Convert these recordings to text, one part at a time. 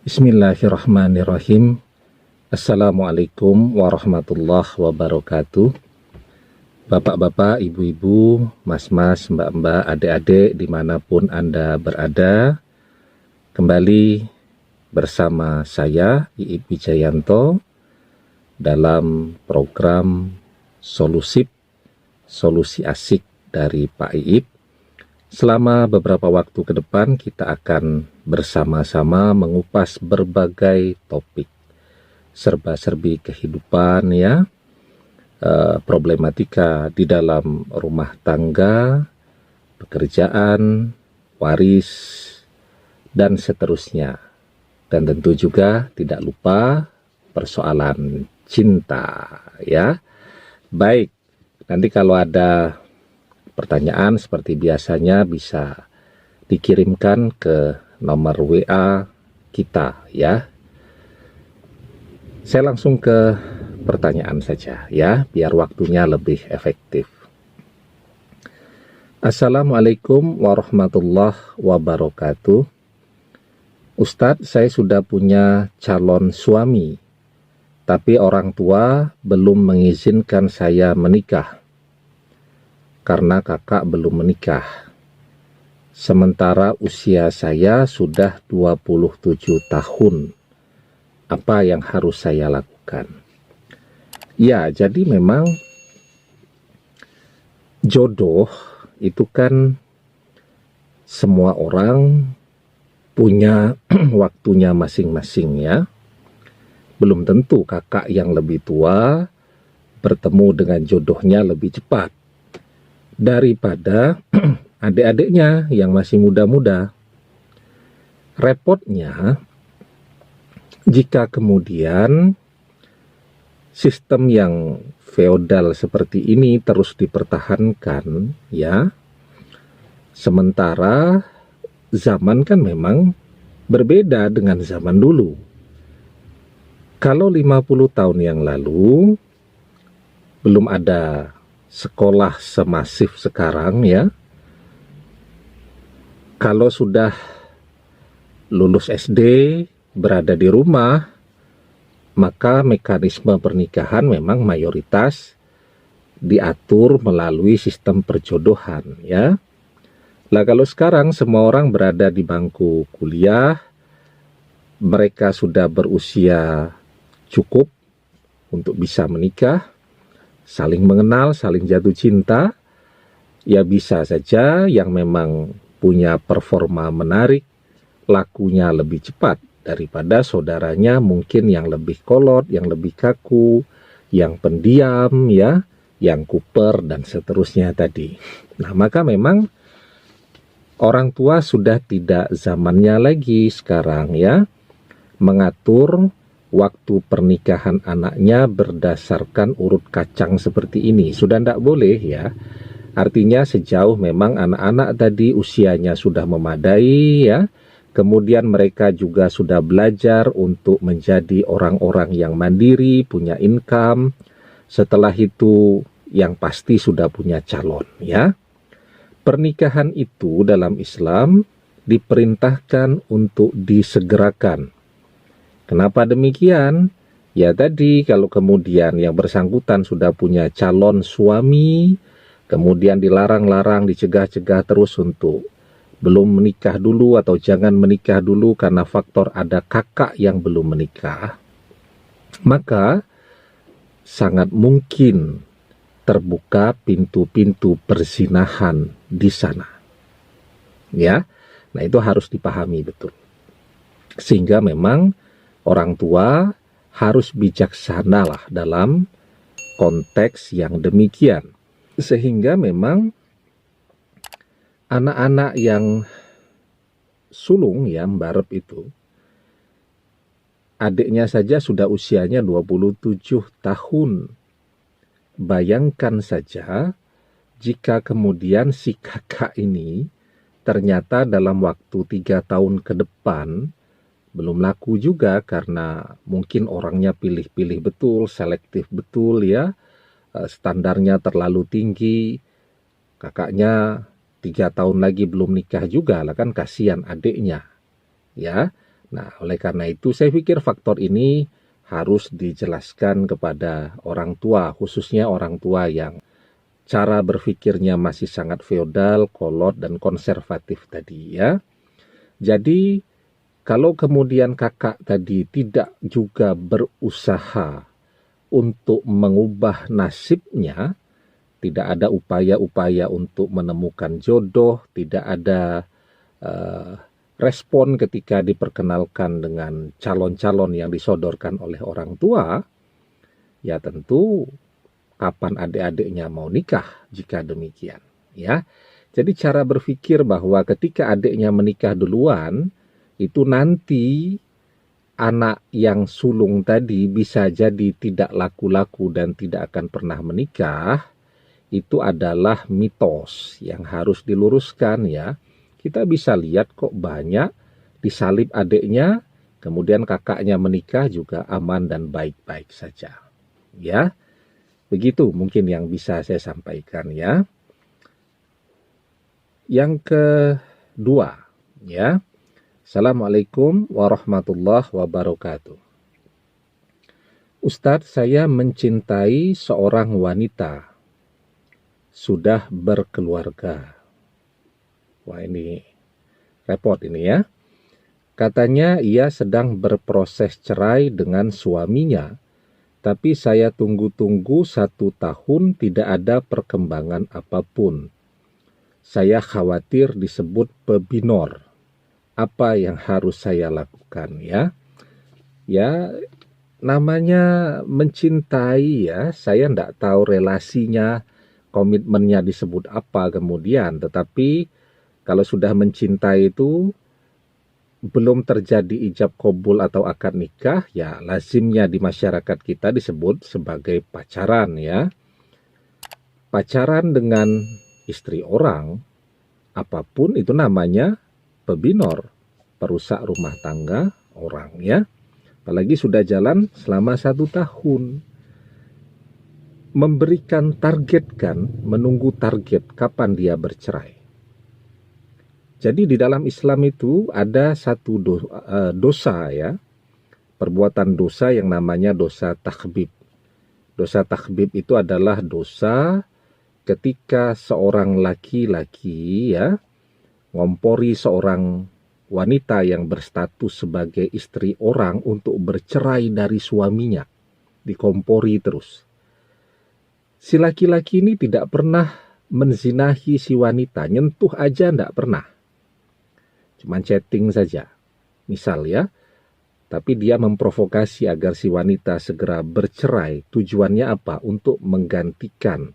Bismillahirrahmanirrahim. Assalamualaikum warahmatullahi wabarakatuh. Bapak-bapak, ibu-ibu, mas-mas, mbak-mbak, adik-adik dimanapun Anda berada, kembali bersama saya Iip Wijayanto dalam program Solusip, Solusi Asik dari Pak Iip. Selama beberapa waktu ke depan kita akan bersama-sama mengupas berbagai topik serba-serbi kehidupan ya, problematika di dalam rumah tangga, pekerjaan, waris, dan seterusnya. Dan tentu juga tidak lupa persoalan cinta ya. Baik, nanti kalau ada pertanyaan seperti biasanya bisa dikirimkan ke nomor WA kita ya. Saya langsung ke pertanyaan saja ya, biar waktunya lebih efektif. Assalamualaikum warahmatullahi wabarakatuh. Ustadz, saya sudah punya calon suami, tapi orang tua belum mengizinkan saya menikah karena kakak belum menikah. Sementara usia saya sudah 27 tahun. Apa yang harus saya lakukan? Ya, jadi memang jodoh itu kan semua orang punya waktunya masing-masing ya. Belum tentu kakak yang lebih tua bertemu dengan jodohnya lebih cepat daripada adik-adiknya yang masih muda-muda. Repotnya jika kemudian sistem yang feodal seperti ini terus dipertahankan ya, sementara zaman kan memang berbeda dengan zaman dulu. Kalau 50 tahun yang lalu belum ada sekolah semasif sekarang ya. Kalau sudah lulus SD, berada di rumah, maka mekanisme pernikahan memang mayoritas diatur melalui sistem perjodohan ya. Lah kalau sekarang semua orang berada di bangku kuliah, mereka sudah berusia cukup untuk bisa menikah, saling mengenal, saling jatuh cinta, ya bisa saja yang memang punya performa menarik, lakunya lebih cepat daripada saudaranya mungkin yang lebih kolot, yang lebih kaku, yang pendiam, ya, yang kuper, dan seterusnya tadi. Nah, maka memang orang tua sudah tidak zamannya lagi sekarang ya, mengatur waktu pernikahan anaknya berdasarkan urut kacang seperti ini. Sudah tidak boleh ya. Artinya sejauh memang anak-anak tadi usianya sudah memadai ya, kemudian mereka juga sudah belajar untuk menjadi orang-orang yang mandiri, punya income. Setelah itu yang pasti sudah punya calon ya. Pernikahan itu dalam Islam diperintahkan untuk disegerakan. Kenapa demikian? Ya tadi kalau kemudian yang bersangkutan sudah punya calon suami, kemudian dilarang-larang, dicegah-cegah terus untuk belum menikah dulu atau jangan menikah dulu karena faktor ada kakak yang belum menikah, maka sangat mungkin terbuka pintu-pintu perzinahan di sana. Ya, nah itu harus dipahami betul. Sehingga memang orang tua harus bijaksana lah dalam konteks yang demikian. Sehingga memang anak-anak yang sulung ya, mbarep itu, adiknya saja sudah usianya 27 tahun. Bayangkan saja jika kemudian si kakak ini ternyata dalam waktu 3 tahun ke depan belum laku juga karena mungkin orangnya pilih-pilih betul, selektif betul ya, standarnya terlalu tinggi, kakaknya 3 tahun lagi belum nikah juga lah kan, kasihan adiknya ya. Nah, oleh karena itu saya pikir faktor ini harus dijelaskan kepada orang tua, khususnya orang tua yang cara berpikirnya masih sangat feodal, kolot, dan konservatif tadi ya. Jadi, kalau kemudian kakak tadi tidak juga berusaha untuk mengubah nasibnya, tidak ada upaya-upaya untuk menemukan jodoh, tidak ada eh, respon ketika diperkenalkan dengan calon-calon yang disodorkan oleh orang tua, ya tentu kapan adik-adiknya mau nikah jika demikian, ya. Jadi cara berpikir bahwa ketika adiknya menikah duluan, itu nanti anak yang sulung tadi bisa jadi tidak laku-laku dan tidak akan pernah menikah, itu adalah mitos yang harus diluruskan ya. Kita bisa lihat kok banyak disalib adiknya, kemudian kakaknya menikah juga aman dan baik-baik saja. Ya, begitu mungkin yang bisa saya sampaikan ya. Yang kedua, ya. Assalamualaikum warahmatullahi wabarakatuh. Ustadz, saya mencintai seorang wanita, sudah berkeluarga. Wah, ini repot ini ya. Katanya ia sedang berproses cerai dengan suaminya, tapi saya tunggu-tunggu 1 tahun tidak ada perkembangan apapun. Saya khawatir disebut pebinor. Apa yang harus saya lakukan ya? Ya, namanya mencintai ya, saya tidak tahu relasinya, komitmennya disebut apa kemudian, tetapi kalau sudah mencintai itu belum terjadi ijab kabul atau akad nikah, ya lazimnya di masyarakat kita disebut sebagai pacaran ya. Pacaran dengan istri orang, apapun itu namanya pebinor, perusak rumah tangga orang ya. Apalagi sudah jalan selama 1 tahun. Memberikan target kan, menunggu target kapan dia bercerai. Jadi di dalam Islam itu ada satu dosa ya, perbuatan dosa yang namanya dosa takhbib. Dosa takhbib itu adalah dosa ketika seorang laki-laki ya ngompori seorang wanita yang berstatus sebagai istri orang untuk bercerai dari suaminya, dikompori terus. Si laki-laki ini tidak pernah menzinahi si wanita, nyentuh aja tidak pernah. Cuman chatting saja, misal ya. Tapi dia memprovokasi agar si wanita segera bercerai. Tujuannya apa? Untuk menggantikan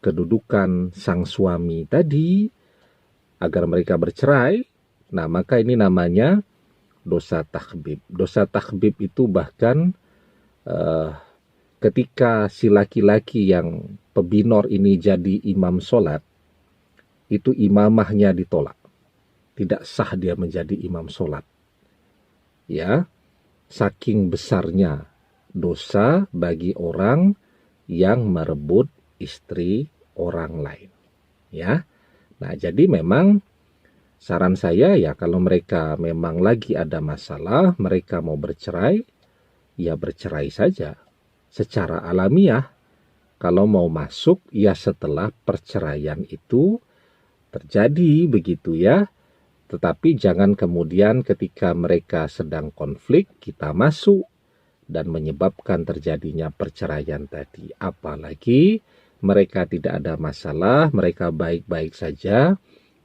kedudukan sang suami tadi, agar mereka bercerai. Nah, maka ini namanya dosa takhbib. Dosa takhbib itu bahkan ketika si laki-laki yang pebinor ini jadi imam sholat, itu imamahnya ditolak. Tidak sah dia menjadi imam sholat. Ya, saking besarnya dosa bagi orang yang merebut istri orang lain. Ya, nah jadi memang saran saya ya kalau mereka memang lagi ada masalah, mereka mau bercerai, ya bercerai saja. Secara alamiah, kalau mau masuk ya setelah perceraian itu terjadi begitu ya. Tetapi jangan kemudian ketika mereka sedang konflik kita masuk dan menyebabkan terjadinya perceraian tadi. Apalagi mereka tidak ada masalah, mereka baik-baik saja.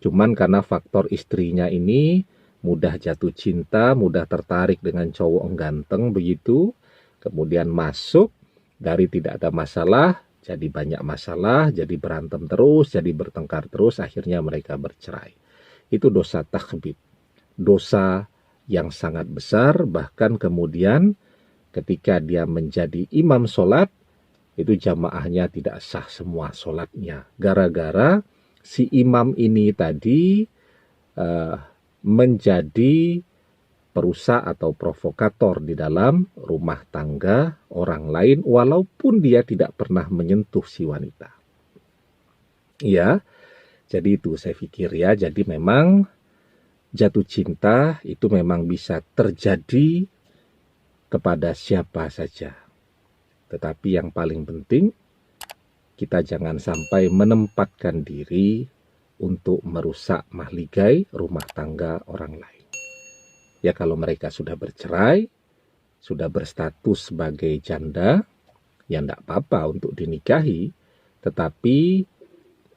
Cuman karena faktor istrinya ini mudah jatuh cinta, mudah tertarik dengan cowok yang ganteng begitu. Kemudian masuk dari tidak ada masalah, jadi banyak masalah, jadi berantem terus, jadi bertengkar terus, akhirnya mereka bercerai. Itu dosa takhbib, dosa yang sangat besar, bahkan kemudian ketika dia menjadi imam sholat, itu jamaahnya tidak sah semua sholatnya. Gara-gara si imam ini tadi menjadi perusak atau provokator di dalam rumah tangga orang lain, walaupun dia tidak pernah menyentuh si wanita. Ya, jadi itu saya pikir ya, jadi memang jatuh cinta itu memang bisa terjadi kepada siapa saja. Tetapi yang paling penting, kita jangan sampai menempatkan diri untuk merusak mahligai rumah tangga orang lain. Ya kalau mereka sudah bercerai, sudah berstatus sebagai janda, ya enggak apa-apa untuk dinikahi. Tetapi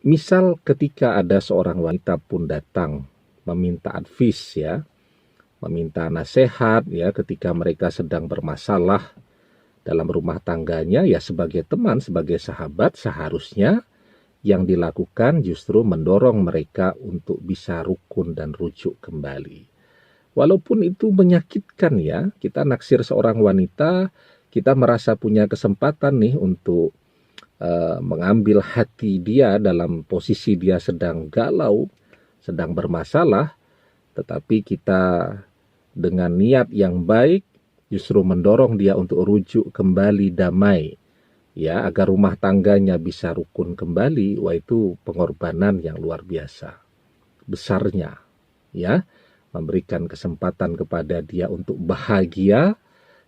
misal ketika ada seorang wanita pun datang meminta advice ya, meminta nasihat ya ketika mereka sedang bermasalah dalam rumah tangganya, ya sebagai teman, sebagai sahabat seharusnya yang dilakukan justru mendorong mereka untuk bisa rukun dan rujuk kembali. Walaupun itu menyakitkan ya, kita naksir seorang wanita, kita merasa punya kesempatan nih untuk mengambil hati dia dalam posisi dia sedang galau, sedang bermasalah, tetapi kita dengan niat yang baik justru mendorong dia untuk rujuk kembali damai, ya agar rumah tangganya bisa rukun kembali. Wah, itu pengorbanan yang luar biasa besarnya, ya, memberikan kesempatan kepada dia untuk bahagia,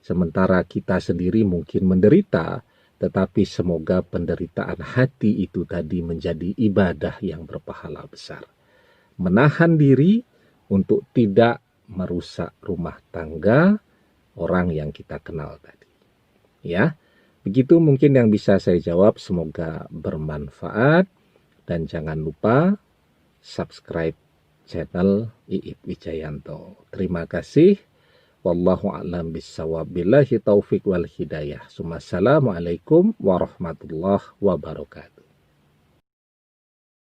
sementara kita sendiri mungkin menderita. Tetapi semoga penderitaan hati itu tadi menjadi ibadah yang berpahala besar. Menahan diri untuk tidak merusak rumah tangga orang yang kita kenal tadi. Ya, begitu mungkin yang bisa saya jawab. Semoga bermanfaat. Dan jangan lupa subscribe channel Iip Wijayanto. Terima kasih. Wallahu a'lam bishawab. Billahi taufik wal hidayah. Assalamualaikum warahmatullahi wabarakatuh.